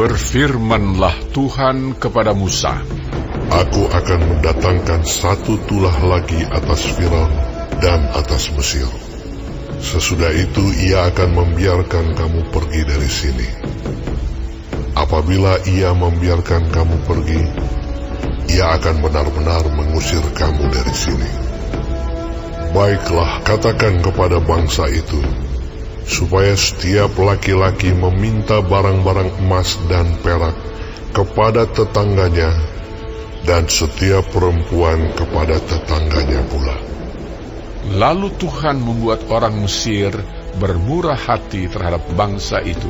Berfirmanlah Tuhan kepada Musa, Aku akan mendatangkan satu tulah lagi atas Firaun dan atas Mesir. Sesudah itu ia akan membiarkan kamu pergi dari sini. Apabila ia membiarkan kamu pergi, ia akan benar-benar mengusir kamu dari sini. Baiklah, katakan kepada bangsa itu, supaya setiap laki-laki meminta barang-barang emas dan perak kepada tetangganya, dan setiap perempuan kepada tetangganya pula. Lalu Tuhan membuat orang Mesir bermurah hati terhadap bangsa itu.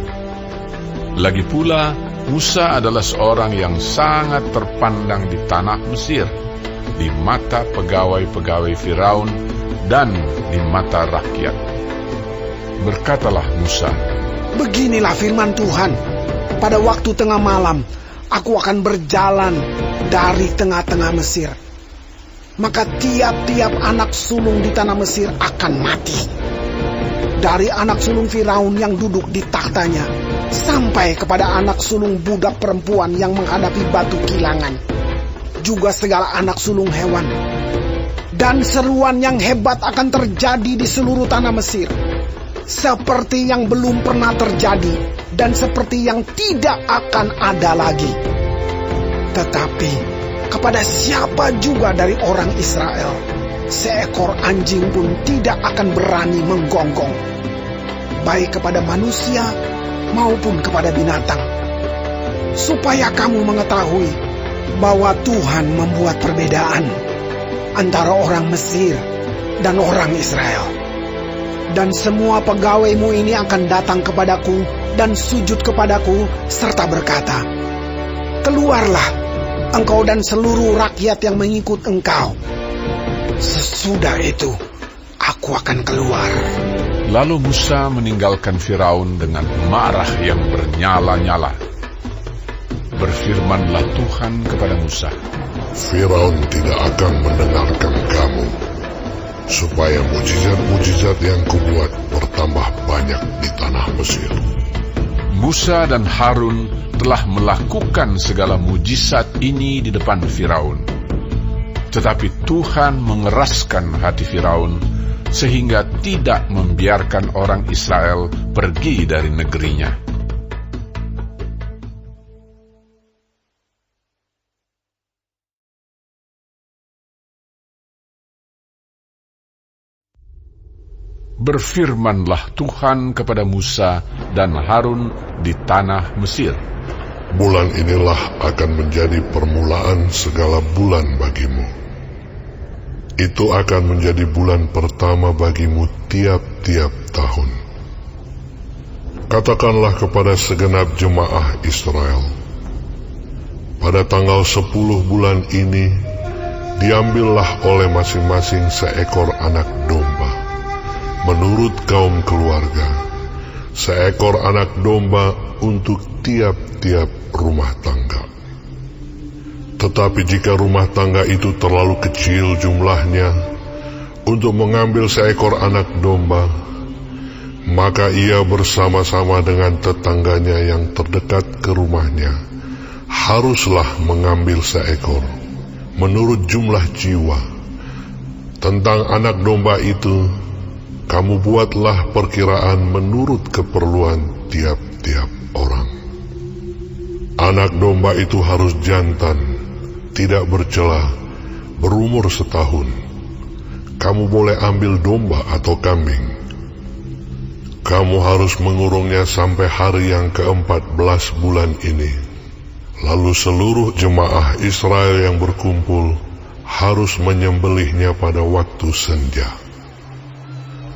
Lagi pula, Musa adalah seorang yang sangat terpandang di tanah Mesir, di mata pegawai-pegawai Firaun dan di mata rakyat. Berkatalah Musa, Beginilah firman Tuhan, pada waktu tengah malam, aku akan berjalan dari tengah-tengah Mesir. Maka tiap-tiap anak sulung di tanah Mesir akan mati. Dari anak sulung Firaun yang duduk di tahtanya, sampai kepada anak sulung budak perempuan yang menghadapi batu kilangan, juga segala anak sulung hewan. Dan seruan yang hebat akan terjadi di seluruh tanah Mesir, seperti yang belum pernah terjadi, dan seperti yang tidak akan ada lagi. Tetapi kepada siapa juga dari orang Israel, seekor anjing pun tidak akan berani menggonggong, baik kepada manusia maupun kepada binatang. Supaya kamu mengetahui bahwa Tuhan membuat perbedaan antara orang Mesir dan orang Israel. Dan semua pegawaimu ini akan datang kepadaku dan sujud kepadaku serta berkata, Keluarlah, engkau dan seluruh rakyat yang mengikut engkau. Sesudah itu, aku akan keluar. Lalu Musa meninggalkan Firaun dengan marah yang bernyala-nyala. Berfirmanlah Tuhan kepada Musa, Firaun tidak akan mendengarkan kamu, supaya mujizat-mujizat yang kubuat bertambah banyak di tanah Mesir. Musa dan Harun telah melakukan segala mujizat ini di depan Firaun. Tetapi Tuhan mengeraskan hati Firaun, sehingga tidak membiarkan orang Israel pergi dari negerinya. Berfirmanlah Tuhan kepada Musa dan Harun di tanah Mesir, Bulan inilah akan menjadi permulaan segala bulan bagimu. Itu akan menjadi bulan pertama bagimu tiap-tiap tahun. Katakanlah kepada segenap jemaah Israel, pada tanggal 10 bulan ini, diambillah oleh masing-masing seekor anak domba, menurut kaum keluarga, seekor anak domba untuk tiap-tiap rumah tangga. Tetapi jika rumah tangga itu terlalu kecil jumlahnya untuk mengambil seekor anak domba, maka ia bersama-sama dengan tetangganya yang terdekat ke rumahnya haruslah mengambil seekor, menurut jumlah jiwa. Tentang anak domba itu, kamu buatlah perkiraan menurut keperluan tiap-tiap orang. Anak domba itu harus jantan, tidak bercela, berumur setahun. Kamu boleh ambil domba atau kambing. Kamu harus mengurungnya sampai hari yang ke-14 bulan ini. Lalu seluruh jemaah Israel yang berkumpul harus menyembelihnya pada waktu senja.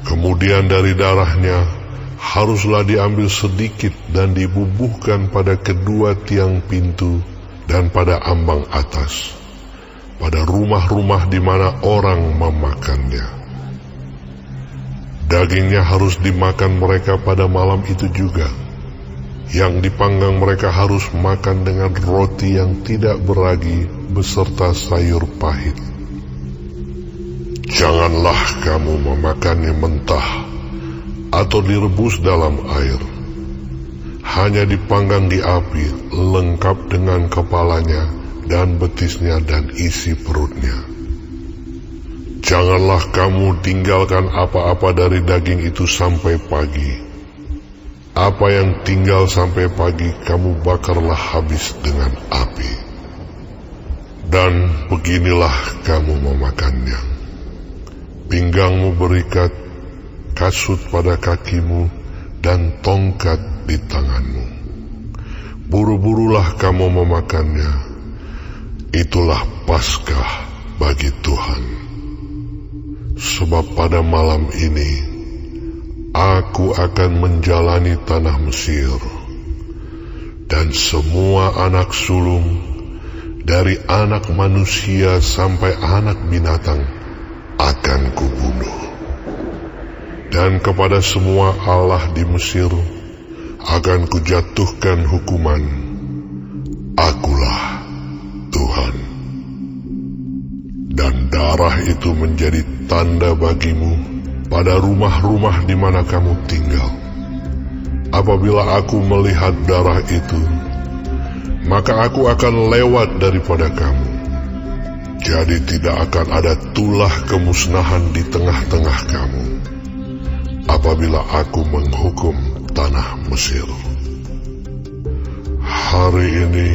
Kemudian dari darahnya haruslah diambil sedikit dan dibubuhkan pada kedua tiang pintu dan pada ambang atas, pada rumah-rumah di mana orang memakannya. Dagingnya harus dimakan mereka pada malam itu juga. Yang dipanggang mereka harus makan dengan roti yang tidak beragi beserta sayur pahit. Janganlah kamu memakannya mentah atau direbus dalam air. hanya dipanggang di api, lengkap dengan kepalanya dan betisnya dan isi perutnya. Janganlah kamu tinggalkan apa-apa dari daging itu sampai pagi. Apa yang tinggal sampai pagi kamu bakarlah habis dengan api. Dan beginilah kamu memakannya. Pinggangmu berikat, kasut pada kakimu, dan tongkat di tanganmu. Buru-burulah kamu memakannya. Itulah Paskah bagi Tuhan. Sebab pada malam ini aku akan menjalani tanah Mesir, dan semua anak sulung dari anak manusia sampai anak binatang akan kubunuh. Dan kepada semua allah di Mesir akan kujatuhkan hukuman. Akulah Tuhan. Dan darah itu menjadi tanda bagimu pada rumah-rumah di mana kamu tinggal. Apabila aku melihat darah itu, maka aku akan lewat daripada kamu. Jadi tidak akan ada tulah kemusnahan di tengah-tengah kamu apabila aku menghukum tanah Mesir. Hari ini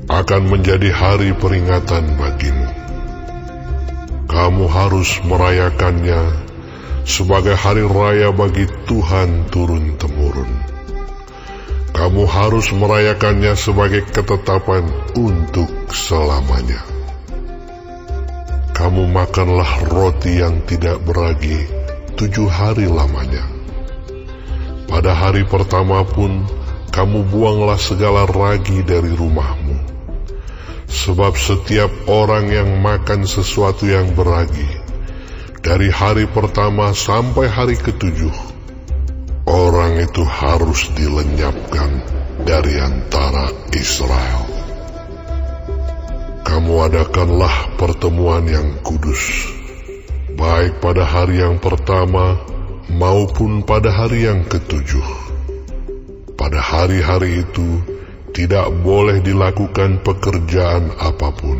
akan menjadi hari peringatan bagimu. Kamu harus merayakannya sebagai hari raya bagi Tuhan turun-temurun. Kamu harus merayakannya sebagai ketetapan untuk selamanya. Kamu makanlah roti yang tidak beragi 7 hari lamanya. Pada hari pertama pun kamu buanglah segala ragi dari rumahmu. Sebab setiap orang yang makan sesuatu yang beragi, dari hari pertama sampai hari ke-7, orang itu harus dilenyapkan dari antara Israel. Kamu adakanlah pertemuan yang kudus, baik pada hari yang pertama maupun pada hari yang ke-7. Pada hari-hari itu tidak boleh dilakukan pekerjaan apapun.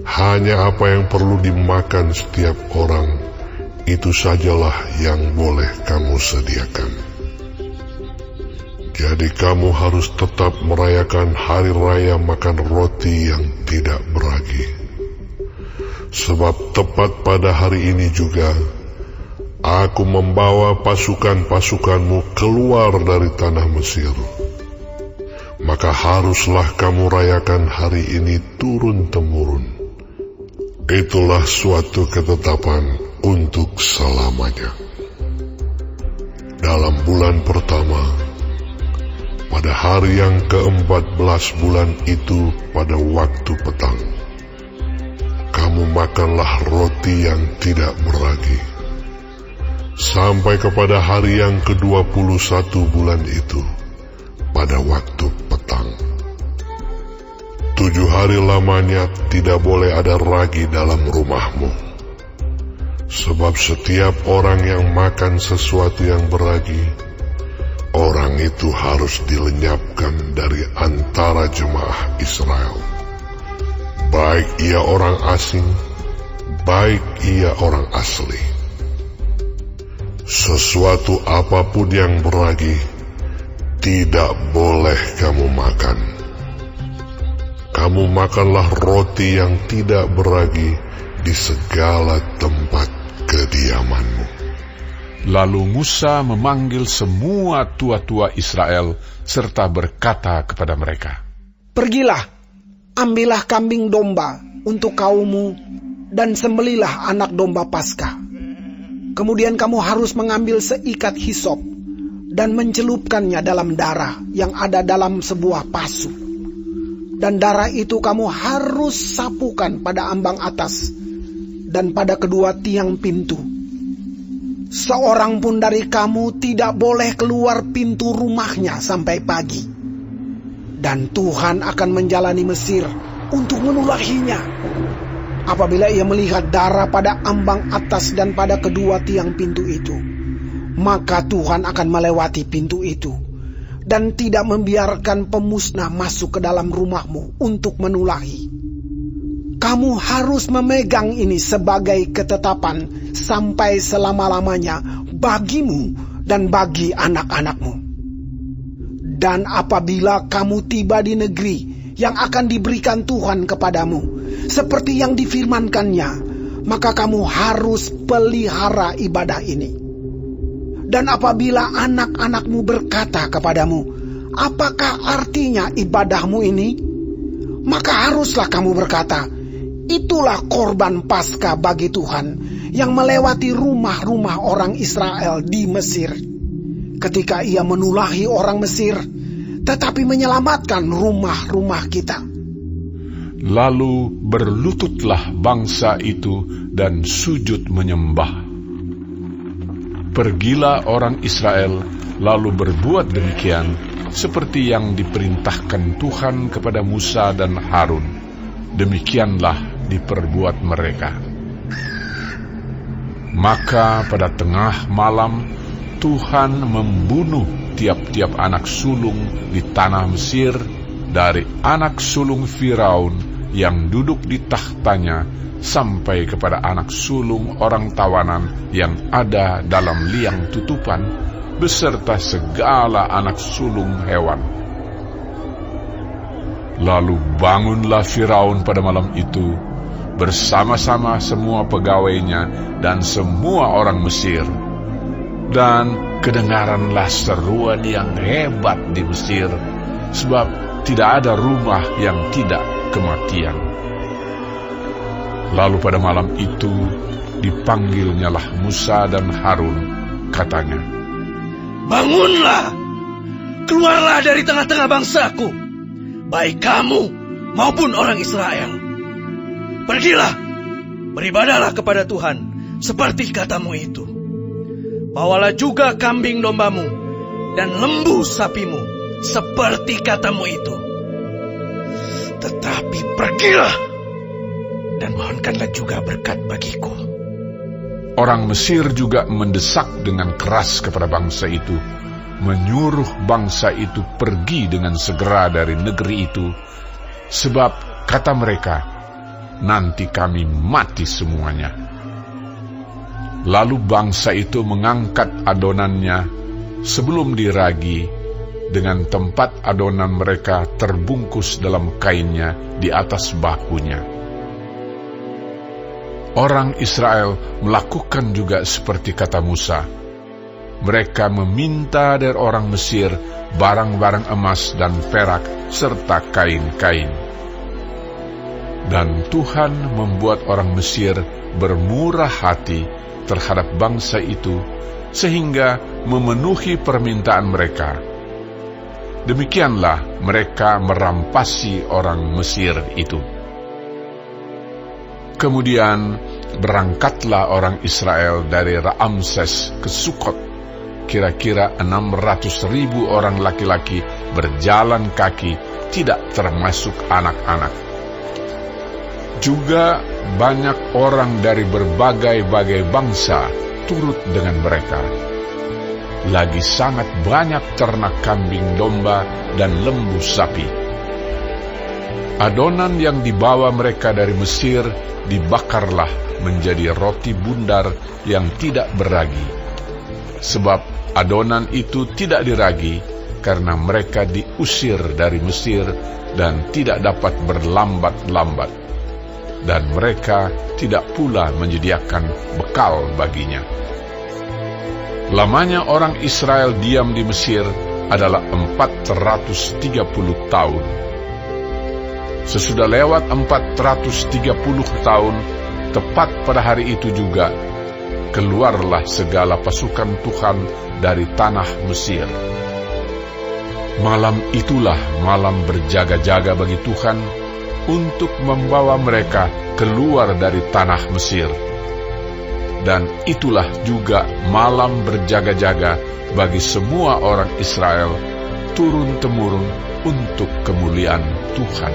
Hanya apa yang perlu dimakan setiap orang, itu sajalah yang boleh kamu sediakan. Jadi kamu harus tetap merayakan hari raya makan roti yang tidak beragi. Sebab tepat pada hari ini juga, aku membawa pasukan-pasukanmu keluar dari tanah Mesir. Maka haruslah kamu rayakan hari ini turun-temurun. Itulah suatu ketetapan untuk selamanya. Dalam bulan pertama, pada hari yang ke-14 bulan itu pada waktu petang, kamu makanlah roti yang tidak beragi. Sampai kepada hari yang ke-21 bulan itu, pada waktu petang. 7 hari lamanya tidak boleh ada ragi dalam rumahmu. Sebab setiap orang yang makan sesuatu yang beragi, orang itu harus dilenyapkan dari antara jemaah Israel. Baik ia orang asing, baik ia orang asli. Sesuatu apapun yang beragi tidak boleh kamu makan. Kamu makanlah roti yang tidak beragi di segala tempat kediamanmu. Lalu Musa memanggil semua tua-tua Israel serta berkata kepada mereka, Pergilah, ambillah kambing domba untuk kaummu dan sembelilah anak domba Paskah. Kemudian kamu harus mengambil seikat hisop dan mencelupkannya dalam darah yang ada dalam sebuah pasu. Dan darah itu kamu harus sapukan pada ambang atas dan pada kedua tiang pintu. Seorang pun dari kamu tidak boleh keluar pintu rumahnya sampai pagi. Dan Tuhan akan menjalani Mesir untuk menulahinya. Apabila ia melihat darah pada ambang atas dan pada kedua tiang pintu itu, maka Tuhan akan melewati pintu itu dan tidak membiarkan pemusnah masuk ke dalam rumahmu untuk menulahi. Kamu harus memegang ini sebagai ketetapan sampai selama-lamanya bagimu dan bagi anak-anakmu. Dan apabila kamu tiba di negeri yang akan diberikan Tuhan kepadamu, seperti yang difirmankannya, maka kamu harus pelihara ibadah ini. Dan apabila anak-anakmu berkata kepadamu, apakah artinya ibadahmu ini? Maka haruslah kamu berkata, itulah korban Paskah bagi Tuhan yang melewati rumah-rumah orang Israel di Mesir, ketika ia menulahi orang Mesir, tetapi menyelamatkan rumah-rumah kita. Lalu berlututlah bangsa itu dan sujud menyembah. Pergilah orang Israel lalu berbuat demikian seperti yang diperintahkan Tuhan kepada Musa dan Harun. Demikianlah diperbuat mereka. Maka pada tengah malam Tuhan membunuh tiap-tiap anak sulung di tanah Mesir, dari anak sulung Firaun yang duduk di tahtanya sampai kepada anak sulung orang tawanan yang ada dalam liang tutupan, beserta segala anak sulung hewan. Lalu bangunlah Firaun pada malam itu bersama-sama semua pegawainya dan semua orang Mesir. Dan kedengaranlah seruan yang hebat di Mesir, sebab tidak ada rumah yang tidak kematian. Lalu pada malam itu dipanggilnyalah Musa dan Harun, katanya, bangunlah, keluarlah dari tengah-tengah bangsaku, baik kamu maupun orang Israel. Pergilah, beribadahlah kepada Tuhan seperti katamu itu. Bawalah juga kambing dombamu dan lembu sapimu seperti katamu itu. Tetapi pergilah dan mohonkanlah juga berkat bagiku. Orang Mesir juga mendesak dengan keras kepada bangsa itu, menyuruh bangsa itu pergi dengan segera dari negeri itu, sebab kata mereka, nanti kami mati semuanya. Lalu bangsa itu mengangkat adonannya sebelum diragi, dengan tempat adonan mereka terbungkus dalam kainnya di atas bahunya. Orang Israel melakukan juga seperti kata Musa. Mereka meminta dari orang Mesir barang-barang emas dan perak serta kain-kain. Dan Tuhan membuat orang Mesir bermurah hati terhadap bangsa itu, sehingga memenuhi permintaan mereka. Demikianlah mereka merampasi orang Mesir itu. Kemudian berangkatlah orang Israel dari Ramses ke Sukot. Kira-kira 600.000 orang laki-laki berjalan kaki, tidak termasuk anak-anak. Juga banyak orang dari berbagai-bagai bangsa turut dengan mereka. Lagi sangat banyak ternak kambing domba dan lembu sapi. Adonan yang dibawa mereka dari Mesir dibakarlah menjadi roti bundar yang tidak beragi. Sebab adonan itu tidak diragi karena mereka diusir dari Mesir dan tidak dapat berlambat-lambat. Dan mereka tidak pula menyediakan bekal baginya. Lamanya orang Israel diam di Mesir adalah 430 tahun. Sesudah lewat 430 tahun, tepat pada hari itu juga, keluarlah segala pasukan Tuhan dari tanah Mesir. Malam itulah malam berjaga-jaga bagi Tuhan, untuk membawa mereka keluar dari tanah Mesir. Dan itulah juga malam berjaga-jaga bagi semua orang Israel, turun-temurun untuk kemuliaan Tuhan.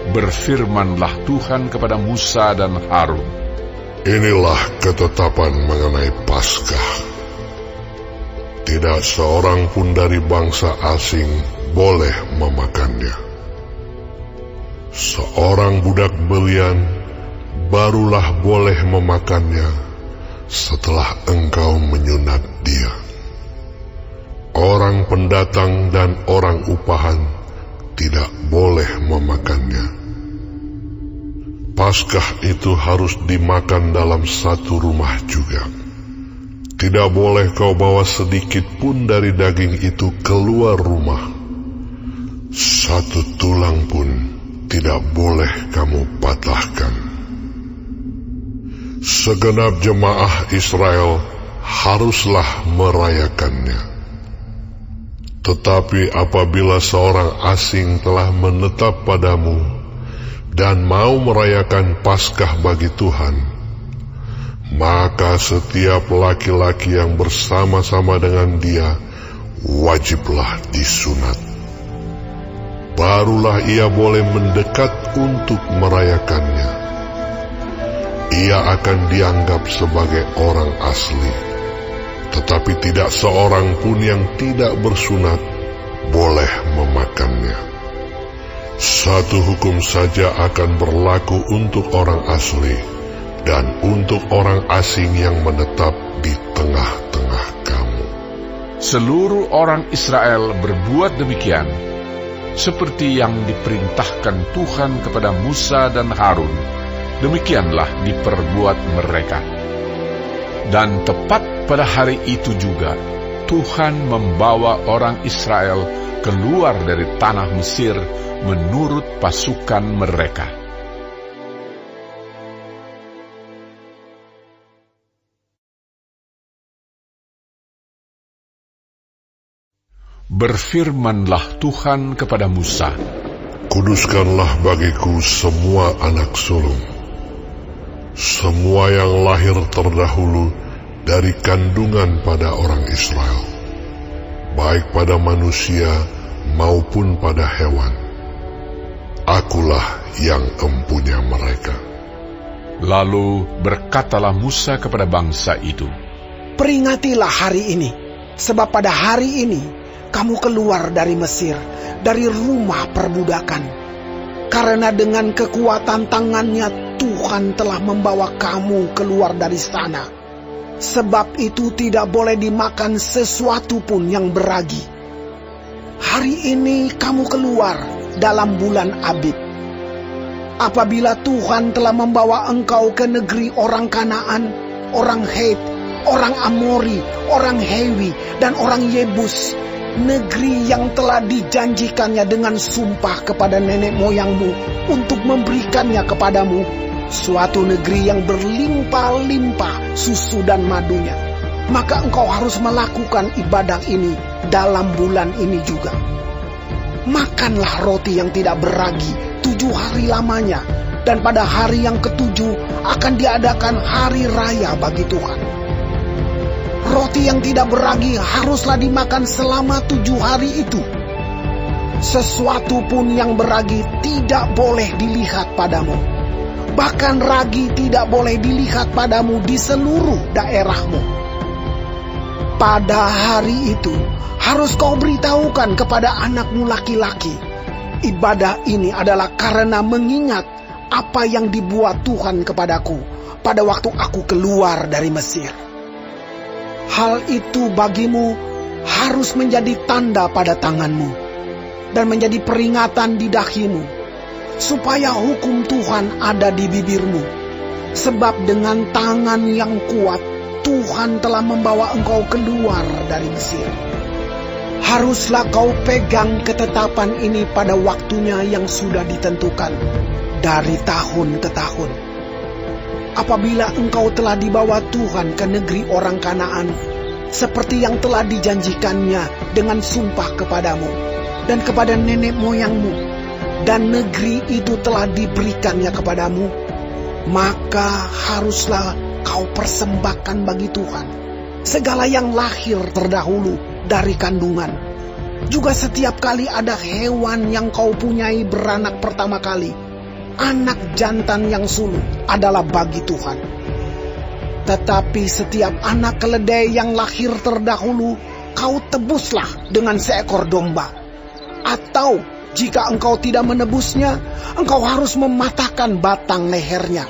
Berfirmanlah Tuhan kepada Musa dan Harun, inilah ketetapan mengenai Paskah. tidak seorang pun dari bangsa asing boleh memakannya. Seorang budak belian barulah boleh memakannya setelah engkau menyunat dia. Orang pendatang dan orang upahan tidak boleh memakannya. Paskah itu harus dimakan dalam satu rumah juga. Tidak boleh kau bawa sedikit pun dari daging itu keluar rumah. Satu tulang pun tidak boleh kamu patahkan. Segenap jemaah Israel haruslah merayakannya. Tetapi apabila seorang asing telah menetap padamu dan mau merayakan Paskah bagi Tuhan, maka setiap laki-laki yang bersama-sama dengan dia wajiblah disunat. Barulah ia boleh mendekat untuk merayakannya. Ia akan dianggap sebagai orang asli, tetapi tidak seorang pun yang tidak bersunat boleh memakannya. Satu hukum saja akan berlaku untuk orang asli dan untuk orang asing yang menetap di tengah-tengah kamu. Seluruh orang Israel berbuat demikian, seperti yang diperintahkan Tuhan kepada Musa dan Harun, demikianlah diperbuat mereka. Dan tepat pada hari itu juga, Tuhan membawa orang Israel keluar dari tanah Mesir menurut pasukan mereka. Berfirmanlah Tuhan kepada Musa, Kuduskanlah bagiku semua anak sulung, semua yang lahir terdahulu dari kandungan pada orang Israel, baik pada manusia maupun pada hewan. Akulah yang empunya mereka. Lalu berkatalah Musa kepada bangsa itu, Peringatilah hari ini, sebab pada hari ini kamu keluar dari Mesir, dari rumah perbudakan. Karena dengan kekuatan tangannya Tuhan telah membawa kamu keluar dari sana. Sebab itu tidak boleh dimakan sesuatu pun yang beragi. Hari ini kamu keluar dalam bulan Abib. Apabila Tuhan telah membawa engkau ke negeri orang Kanaan, orang Het, orang Amori, orang Hewi, dan orang Yebus, negeri yang telah dijanjikannya dengan sumpah kepada nenek moyangmu untuk memberikannya kepadamu, suatu negeri yang berlimpah-limpah susu dan madunya. Maka engkau harus melakukan ibadah ini dalam bulan ini juga. Makanlah roti yang tidak beragi 7 hari lamanya, dan pada hari yang ke-7 akan diadakan hari raya bagi Tuhan. Roti yang tidak beragi haruslah dimakan selama 7 hari itu. Sesuatu pun yang beragi tidak boleh dilihat padamu. Bahkan ragi tidak boleh dilihat padamu di seluruh daerahmu. Pada hari itu harus kau beritahukan kepada anakmu laki-laki. Ibadah ini adalah karena mengingat apa yang dibuat Tuhan kepadaku pada waktu aku keluar dari Mesir. Hal itu bagimu harus menjadi tanda pada tanganmu dan menjadi peringatan di dahimu, supaya hukum Tuhan ada di bibirmu. Sebab dengan tangan yang kuat Tuhan telah membawa engkau keluar dari Mesir. Haruslah kau pegang ketetapan ini pada waktunya yang sudah ditentukan, dari tahun ke tahun. Apabila engkau telah dibawa Tuhan ke negeri orang Kanaan, seperti yang telah dijanjikannya dengan sumpah kepadamu dan kepada nenek moyangmu, dan negeri itu telah diberikannya kepadamu, maka haruslah kau persembahkan bagi Tuhan segala yang lahir terdahulu dari kandungan. Juga setiap kali ada hewan yang kau punyai beranak pertama kali, anak jantan yang sulung adalah bagi Tuhan. Tetapi setiap anak keledai yang lahir terdahulu kau tebuslah dengan seekor domba. Atau jika engkau tidak menebusnya, engkau harus mematahkan batang lehernya.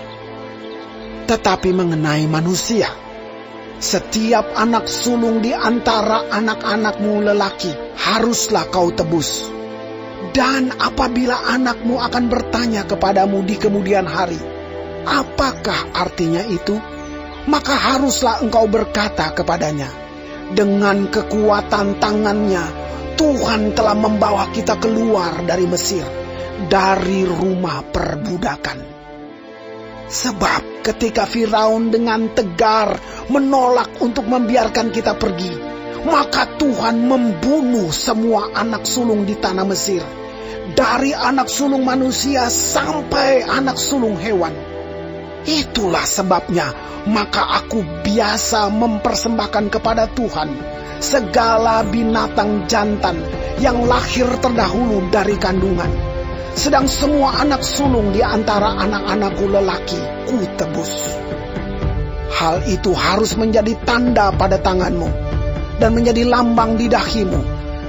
Tetapi mengenai manusia, setiap anak sulung di antara anak-anakmu lelaki haruslah kau tebus. Dan apabila anakmu akan bertanya kepadamu di kemudian hari, apakah artinya itu? Maka haruslah engkau berkata kepadanya, dengan kekuatan tangannya, Tuhan telah membawa kita keluar dari Mesir, dari rumah perbudakan. Sebab ketika Firaun dengan tegar menolak untuk membiarkan kita pergi, maka Tuhan membunuh semua anak sulung di tanah Mesir, dari anak sulung manusia sampai anak sulung hewan. Itulah sebabnya maka aku biasa mempersembahkan kepada Tuhan segala binatang jantan yang lahir terdahulu dari kandungan. Sedang semua anak sulung di antara anak-anakku lelaki ku tebus. Hal itu harus menjadi tanda pada tanganmu dan menjadi lambang di dahimu,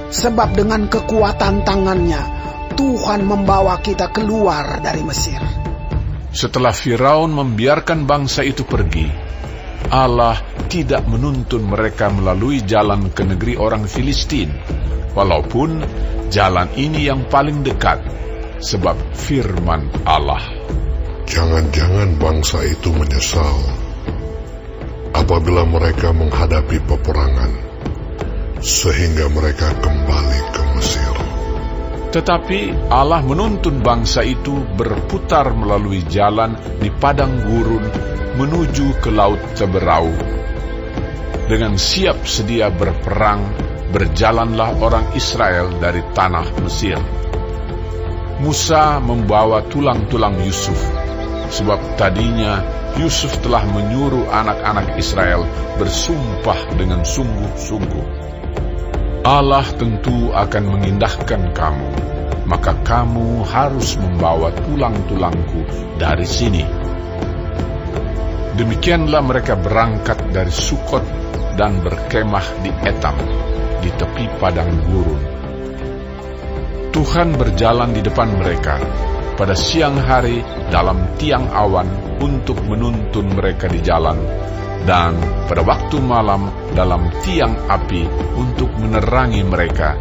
sebab dengan kekuatan tangannya Tuhan membawa kita keluar dari Mesir. Setelah Firaun membiarkan bangsa itu pergi, Allah tidak menuntun mereka melalui jalan ke negeri orang Filistin, walaupun jalan ini yang paling dekat, sebab firman Allah, Jangan-jangan bangsa itu menyesal apabila mereka menghadapi peperangan, sehingga mereka kembali ke Mesir. Tetapi Allah menuntun bangsa itu berputar melalui jalan di padang gurun menuju ke Laut Teberau. Dengan siap sedia berperang, berjalanlah orang Israel dari tanah Mesir. Musa membawa tulang-tulang Yusuf, sebab tadinya Yusuf telah menyuruh anak-anak Israel bersumpah dengan sungguh-sungguh. Allah tentu akan mengindahkan kamu, maka kamu harus membawa tulang-tulangku dari sini. Demikianlah mereka berangkat dari Sukot dan berkemah di Etam, di tepi padang gurun. Tuhan berjalan di depan mereka pada siang hari dalam tiang awan untuk menuntun mereka di jalan, dan pada waktu malam dalam tiang api untuk menerangi mereka,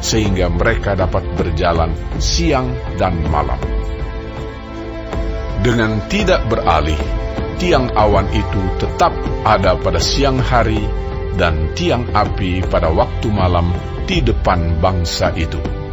sehingga mereka dapat berjalan siang dan malam. Dengan tidak beralih, tiang awan itu tetap ada pada siang hari dan tiang api pada waktu malam di depan bangsa itu.